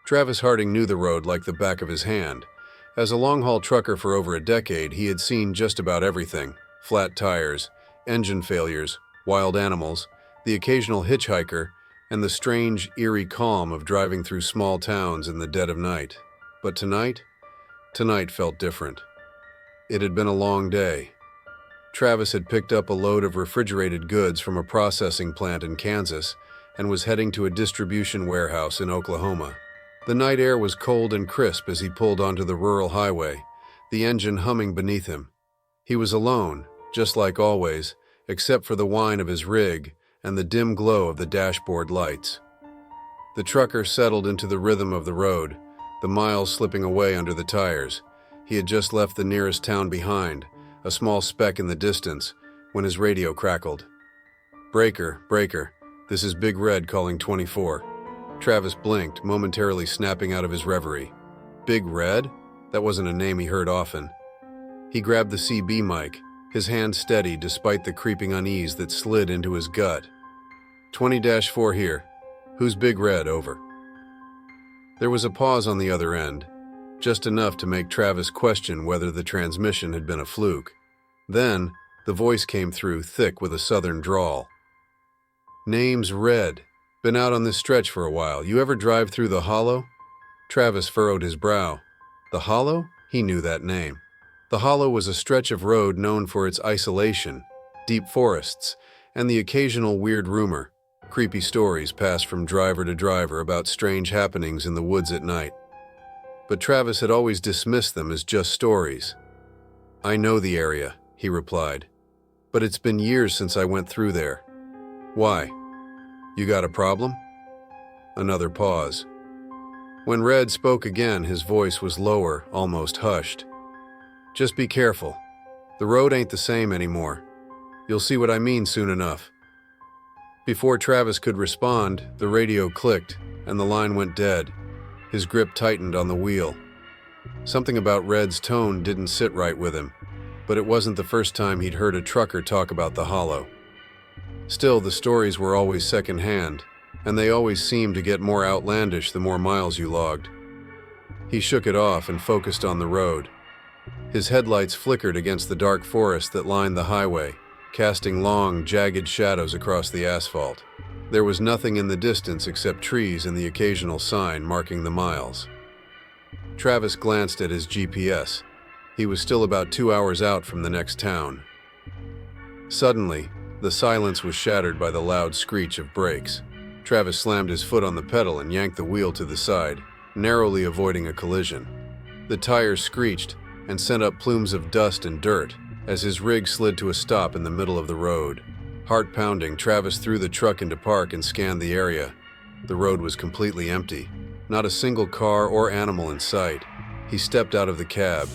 Travis Harding knew the road like the back of his hand. As a long-haul trucker for over a decade, he had seen just about everything: flat tires, engine failures, wild animals, the occasional hitchhiker, and the strange, eerie calm of driving through small towns in the dead of night. But tonight felt different. It had been a long day. Travis had picked up a load of refrigerated goods from a processing plant in Kansas and was heading to a distribution warehouse in Oklahoma. The night air was cold and crisp as he pulled onto the rural highway, the engine humming beneath him. He was alone, just like always, except for the whine of his rig and the dim glow of the dashboard lights. The trucker settled into the rhythm of the road, the miles slipping away under the tires. He had just left the nearest town behind, a small speck in the distance, when his radio crackled. "Breaker, breaker, this is Big Red calling 24. Travis blinked, momentarily snapping out of his reverie. Big Red? That wasn't a name he heard often. He grabbed the CB mic, his hand steady despite the creeping unease that slid into his gut. 20-4 here. Who's Big Red, over? There was a pause on the other end, just enough to make Travis question whether the transmission had been a fluke. Then, the voice came through, thick with a southern drawl. "Name's Red. Been out on this stretch for a while. You ever drive through the Hollow?" Travis furrowed his brow. The Hollow? He knew that name. The Hollow was a stretch of road known for its isolation, deep forests, and the occasional weird rumor. Creepy stories passed from driver to driver about strange happenings in the woods at night. But Travis had always dismissed them as just stories. "I know the area," he replied, "but it's been years since I went through there." "Why? You got a problem?" Another pause. When Red spoke again, his voice was lower, almost hushed. "Just be careful. The road ain't the same anymore. You'll see what I mean soon enough." Before Travis could respond, the radio clicked, and the line went dead. His grip tightened on the wheel. Something about Red's tone didn't sit right with him, but it wasn't the first time he'd heard a trucker talk about the Hollow. Still, the stories were always secondhand, and they always seemed to get more outlandish the more miles you logged. He shook it off and focused on the road. His headlights flickered against the dark forest that lined the highway, casting long, jagged shadows across the asphalt. There was nothing in the distance except trees and the occasional sign marking the miles. Travis glanced at his GPS. He was still about 2 hours out from the next town. Suddenly, the silence was shattered by the loud screech of brakes. Travis slammed his foot on the pedal and yanked the wheel to the side, narrowly avoiding a collision. The tires screeched and sent up plumes of dust and dirt as his rig slid to a stop in the middle of the road. Heart pounding, Travis threw the truck into park and scanned the area. The road was completely empty. Not a single car or animal in sight. He stepped out of the cab,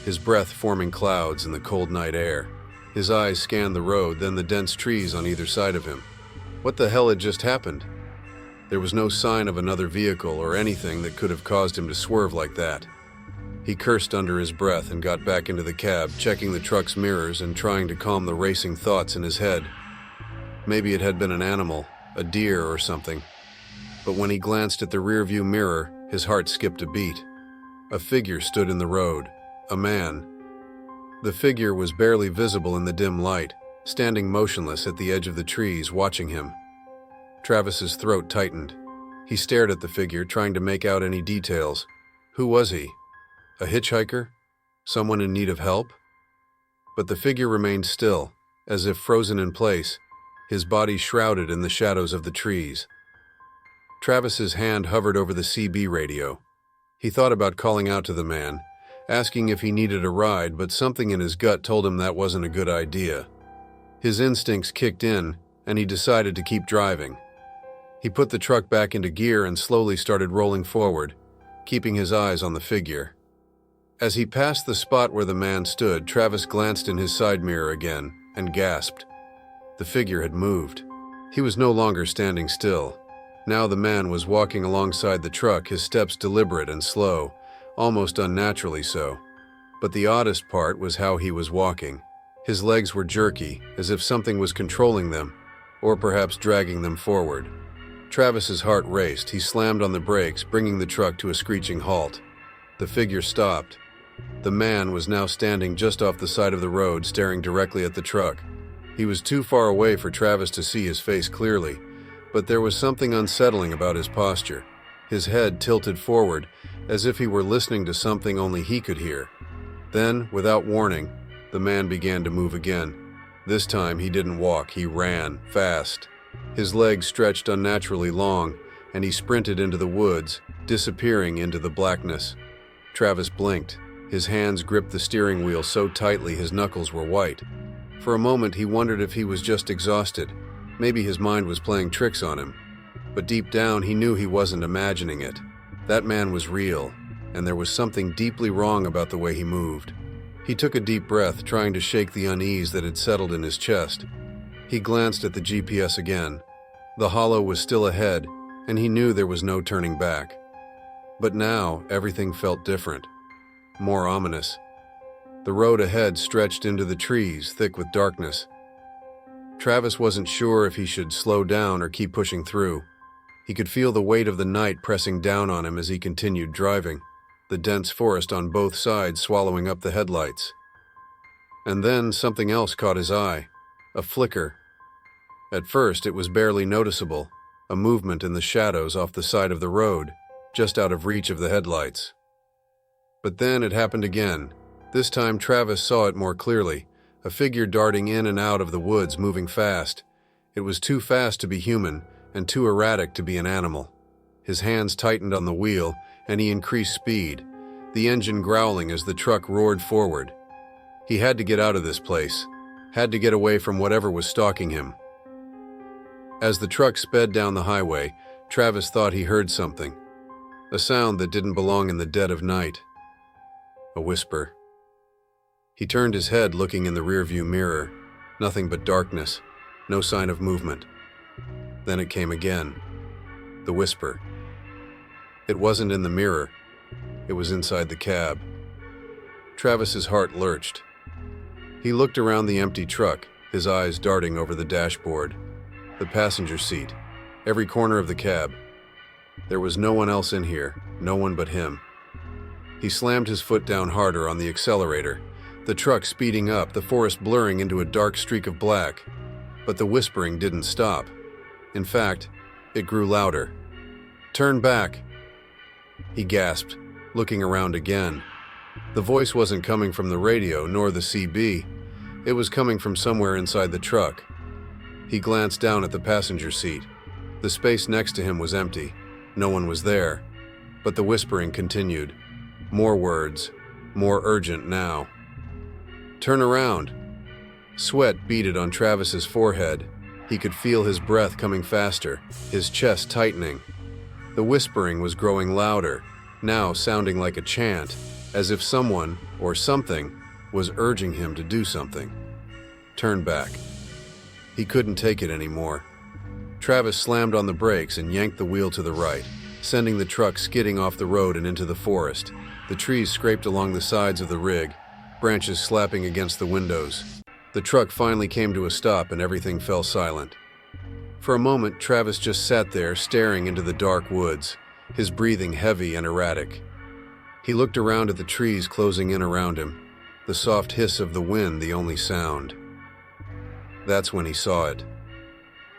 his breath forming clouds in the cold night air. His eyes scanned the road, then the dense trees on either side of him. What the hell had just happened? There was no sign of another vehicle or anything that could have caused him to swerve like that. He cursed under his breath and got back into the cab, checking the truck's mirrors and trying to calm the racing thoughts in his head. Maybe it had been an animal, a deer or something. But when he glanced at the rearview mirror, his heart skipped a beat. A figure stood in the road. A man. The figure was barely visible in the dim light, standing motionless at the edge of the trees, watching him. Travis's throat tightened. He stared at the figure, trying to make out any details. Who was he? A hitchhiker? Someone in need of help? But the figure remained still, as if frozen in place, his body shrouded in the shadows of the trees. Travis's hand hovered over the CB radio. He thought about calling out to the man, asking if he needed a ride, but something in his gut told him that wasn't a good idea. His instincts kicked in, and he decided to keep driving. He put the truck back into gear and slowly started rolling forward, keeping his eyes on the figure. As he passed the spot where the man stood, Travis glanced in his side mirror again and gasped. The figure had moved. He was no longer standing still. Now the man was walking alongside the truck, his steps deliberate and slow, almost unnaturally so. But the oddest part was how he was walking. His legs were jerky, as if something was controlling them, or perhaps dragging them forward. Travis's heart raced. He slammed on the brakes, bringing the truck to a screeching halt. The figure stopped. The man was now standing just off the side of the road, staring directly at the truck. He was too far away for Travis to see his face clearly, but there was something unsettling about his posture. His head tilted forward, as if he were listening to something only he could hear. Then, without warning, the man began to move again. This time he didn't walk, he ran, fast. His legs stretched unnaturally long, and he sprinted into the woods, disappearing into the blackness. Travis blinked. His hands gripped the steering wheel so tightly his knuckles were white. For a moment he wondered if he was just exhausted. Maybe his mind was playing tricks on him. But deep down he knew he wasn't imagining it. That man was real, and there was something deeply wrong about the way he moved. He took a deep breath, trying to shake the unease that had settled in his chest. He glanced at the GPS again. The hollow was still ahead, and he knew there was no turning back. But now everything felt different, more ominous. The road ahead stretched into the trees, thick with darkness. Travis wasn't sure if he should slow down or keep pushing through. He could feel the weight of the night pressing down on him as he continued driving, the dense forest on both sides swallowing up the headlights. And then something else caught his eye, a flicker. At first it was barely noticeable, a movement in the shadows off the side of the road, just out of reach of the headlights. But then it happened again. This time Travis saw it more clearly, a figure darting in and out of the woods, moving fast. It was too fast to be human, and too erratic to be an animal. His hands tightened on the wheel, and he increased speed, the engine growling as the truck roared forward. He had to get out of this place, had to get away from whatever was stalking him. As the truck sped down the highway, Travis thought he heard something, a sound that didn't belong in the dead of night. A whisper. He turned his head, looking in the rearview mirror. Nothing but darkness, no sign of movement. Then it came again. The whisper. It wasn't in the mirror. It was inside the cab. Travis's heart lurched. He looked around the empty truck, his eyes darting over the dashboard, the passenger seat, every corner of the cab. There was no one else in here, no one but him. He slammed his foot down harder on the accelerator, the truck speeding up, the forest blurring into a dark streak of black. But the whispering didn't stop. In fact, it grew louder. "Turn back," he gasped, looking around again. The voice wasn't coming from the radio nor the CB. It was coming from somewhere inside the truck. He glanced down at the passenger seat. The space next to him was empty. No one was there. But the whispering continued. More words, more urgent now. "Turn around." Sweat beaded on Travis's forehead. He could feel his breath coming faster, his chest tightening. The whispering was growing louder, now sounding like a chant, as if someone, or something, was urging him to do something. Turn back. He couldn't take it anymore. Travis slammed on the brakes and yanked the wheel to the right, sending the truck skidding off the road and into the forest. The trees scraped along the sides of the rig, branches slapping against the windows. The truck finally came to a stop and everything fell silent. For a moment, Travis just sat there staring into the dark woods, his breathing heavy and erratic. He looked around at the trees closing in around him, the soft hiss of the wind the only sound. That's when he saw it.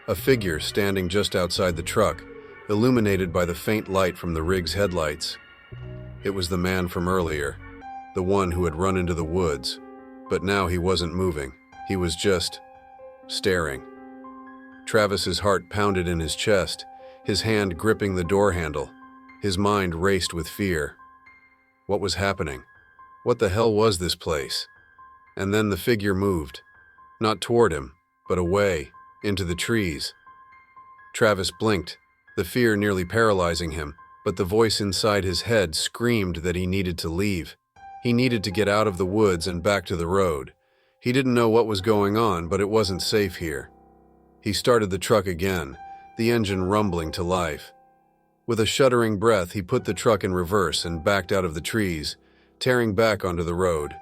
A figure standing just outside the truck, illuminated by the faint light from the rig's headlights. It was the man from earlier, the one who had run into the woods. But now he wasn't moving. He was just staring. Travis's heart pounded in his chest, his hand gripping the door handle. His mind raced with fear. What was happening? What the hell was this place? And then the figure moved. Not toward him, but away, into the trees. Travis blinked, the fear nearly paralyzing him, but the voice inside his head screamed that he needed to leave. He needed to get out of the woods and back to the road. He didn't know what was going on, but it wasn't safe here. He started the truck again, the engine rumbling to life. With a shuddering breath, he put the truck in reverse and backed out of the trees, tearing back onto the road.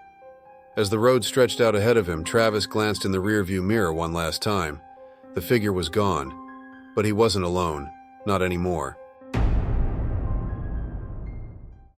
As the road stretched out ahead of him, Travis glanced in the rearview mirror one last time. The figure was gone, but he wasn't alone. Not anymore.